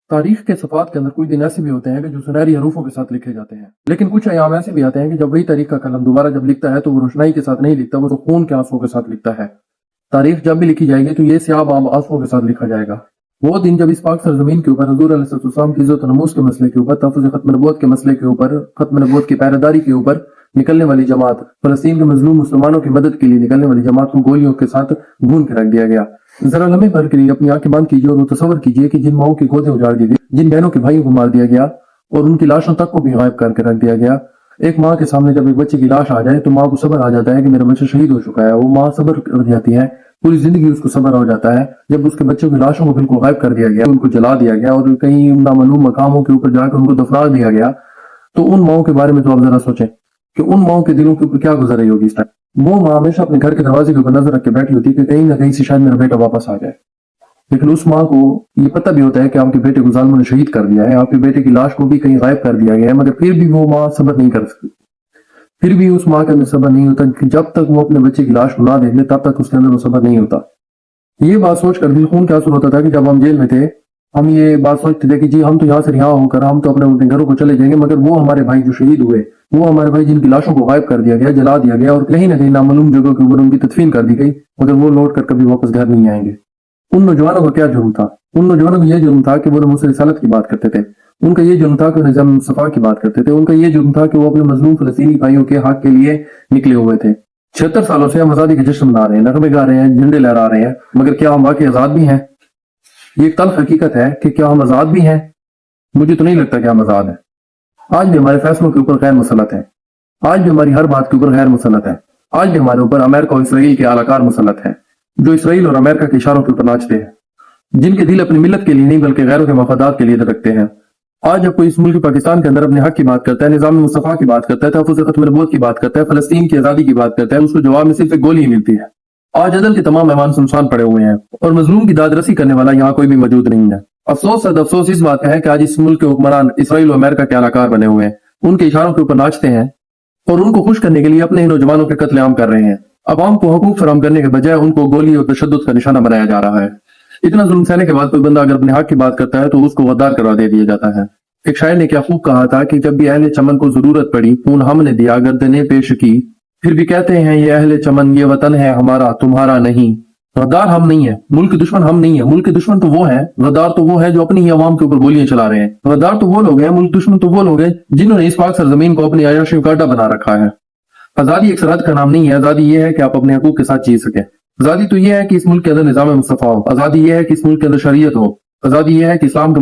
تاریخ کے صفحات کے اندر کوئی دن ایسے بھی ہوتے ہیں کہ جو سنہری حروفوں کے ساتھ لکھے جاتے ہیں، لیکن کچھ ایام ایسے بھی آتے ہیں کہ جب وہی تاریخ کا قلم دوبارہ جب لکھتا ہے تو وہ روشنائی کے ساتھ نہیں لکھتا، وہ تو خون کے آنسوؤں کے ساتھ لکھتا ہے۔ تاریخ جب بھی لکھی جائے گی تو یہ سیاہ بام آنسوؤں کے ساتھ لکھا جائے گا۔ وہ دن جب اس پاک سرزمین کے اوپر حضور علیہ السلام کی عزت و نموز کے مسئلے کے اوپر، تحفظ ختم نبوت کے مسئلے کے اوپر، ختم نبوت کی پیراداری کے اوپر نکلنے والی جماعت، فلسطین کے مظلوم مسلمانوں کی مدد کے لیے نکلنے والی جماعت کو گولیوں کے ساتھ بھون کے رکھ دیا گیا۔ ذرا لمحے بھر کے لیے اپنی آنکھیں بند کیجیے اور وہ تصور کیجیے کہ جن ماؤں کی گودیں اجاڑ دی گئی، جن بہنوں کے بھائیوں کو مار دیا گیا اور ان کی لاشوں تک کو بھی غائب کر کے رکھ دیا گیا۔ ایک ماں کے سامنے جب ایک بچے کی لاش آ جائے تو ماں کو صبر آ جاتا ہے کہ میرا بچہ شہید ہو چکا ہے، وہ ماں صبر کر جاتی ہے، پوری زندگی اس کو صبر ہو جاتا ہے۔ جب اس کے بچوں کی لاشوں کو بالکل غائب کر دیا گیا، ان کو جلا دیا گیا اور کئی نامعلوم مقاموں کے اوپر جا کر ان کو دفنا دیا گیا، تو ان ماؤں کے بارے میں تو آپ ذرا سوچیں کہ ان ماؤں کے دلوں کے اوپر کیا گزر رہی ہوگی اس ٹائم۔ وہ ماں ہمیشہ اپنے گھر کے دروازے کے اوپر نظر رکھ کے بیٹھی ہوتی ہے کہ کہیں نہ کہیں سے شاید میرا بیٹا واپس آ جائے، لیکن اس ماں کو یہ پتہ بھی ہوتا ہے کہ آپ کے بیٹے کو ظالموں نے شہید کر دیا ہے، آپ کے بیٹے کی لاش کو بھی کہیں غائب کر دیا گیا ہے، مگر پھر بھی وہ ماں صبر نہیں کر سکتی۔ پھر بھی اس ماں کے اندر صبر نہیں ہوتا کہ جب تک وہ اپنے بچے کی لاش کو نہ دیکھ لے تب تک اس کے اندر وہ صبر نہیں ہوتا۔ یہ بات سوچ کر دل خون کیا سر ہوتا تھا کہ جب ہم جیل میں تھے ہم یہ بات سوچتے تھے کہ جی ہم تو یہاں سے رہا ہو کر ہم تو اپنے گھروں کو چلے جائیں گے، مگر وہ ہمارے بھائی جو شہید ہوئے، وہ ہمارے بھائی جن کی لاشوں کو غائب کر دیا گیا، جلا دیا گیا اور کہیں نہ کہیں نامعلوم جگہوں کے اوپر ان کی تدفین کر دی گئی، مگر وہ لوٹ کر کبھی واپس گھر نہیں آئیں گے۔ ان نوجوانوں کا کیا جرم تھا؟ ان نوجوانوں کا یہ جرم تھا کہ وہ ناموس رسالت کی بات کرتے تھے، ان کا یہ جرم تھا کہ وہ نظام مصطفیٰ کی بات کرتے تھے، ان کا یہ جرم تھا کہ وہ اپنے مظلوم فلسطینی بھائیوں کے حق کے لیے نکلے ہوئے تھے۔ 76 سالوں سے ہم آزادی کے جشن منا رہے ہیں، نغمے گا رہے ہیں، جھنڈے لہرا رہے ہیں، مگر کیا ہم واقعی آزاد بھی ہیں؟ یہ ایک تلخ حقیقت ہے کہ کیا ہم آزاد بھی ہیں؟ مجھے تو نہیں لگتا کہ ہم آزاد ہیں۔ آج بھی ہمارے فیصلوں کے اوپر غیر مسلط ہیں، آج بھی ہماری ہر بات کے اوپر غیر مسلط ہے، آج بھی ہمارے اوپر امریکہ اور اسرائیل کے اعلی کار مسلط ہیں، جو اسرائیل اور امریکہ کے اشاروں کے اوپر ناچتے ہیں، جن کے دل اپنی ملت کے لیے نہیں بلکہ غیروں کے مفادات کے لیے رکھتے ہیں۔ آج جب کوئی اس ملک پاکستان کے اندر اپنے حق کی بات کرتا ہے، نظام مصطفیٰ کی بات کرتا ہے، تحفظ ختم نبوت کی بات کرتا ہے، فلسطین کی آزادی کی بات کرتا ہے، اس کو جواب میں صرف ایک گولی ہی ملتی ہے۔ آج عدل کے تمام ایوان سنسان پڑے ہوئے ہیں اور مظلوم کی داد رسی کرنے والا یہاں کوئی بھی موجود نہیں ہے۔ افسوس صد افسوس اس بات کا ہے کہ آج اس ملک کے حکمران اسرائیل و امریکہ کے اعلی کار بنے ہوئے ہیں، ان کے اشاروں کے اوپر ناچتے ہیں اور ان کو خوش کرنے کے لیے اپنے ہی نوجوانوں کے قتل عام کر رہے ہیں۔ عوام کو حقوق فراہم کرنے کے بجائے ان کو گولی اور تشدد کا نشانہ بنایا جا رہا ہے۔ اتنا ظلم سہنے کے بعد کوئی بندہ اگر اپنے حق کی بات کرتا ہے تو اس کو غدار قرار دے دیا جاتا ہے۔ ایک شاعر نے کیا خوب کہا تھا کہ جب بھی اہل چمن کو ضرورت پڑی خون ہم نے دیا، گردنیں پیش کی، پھر بھی کہتے ہیں یہ اہل چمن، یہ وطن ہے ہمارا تمہارا نہیں۔ غدار ہم نہیں ہیں، ملک کے دشمن ہم نہیں ہیں، ملک کے دشمن تو وہ ہیں، غدار تو وہ ہے جو اپنی ہی عوام کے اوپر گولیاں چلا رہے ہیں۔ غدار تو وہ لوگ ہیں، ملک دشمن تو وہ لوگ ہیں جنہوں نے اس پاک سرزمین کو اپنی عیاشیوں کا اڈا بنا رکھا ہے۔ آزادی ایک سرحد کا نام نہیں ہے، آزادی یہ ہے کہ آپ اپنے حقوق کے ساتھ جی سکیں۔ آزادی تو یہ ہے کہ اس ملک کے اندر نظام مصطفیٰ ہو، آزادی یہ ہے کہ اس ملک کے اندر شریعت ہو، آزادی یہ ہے کہ اسلام کے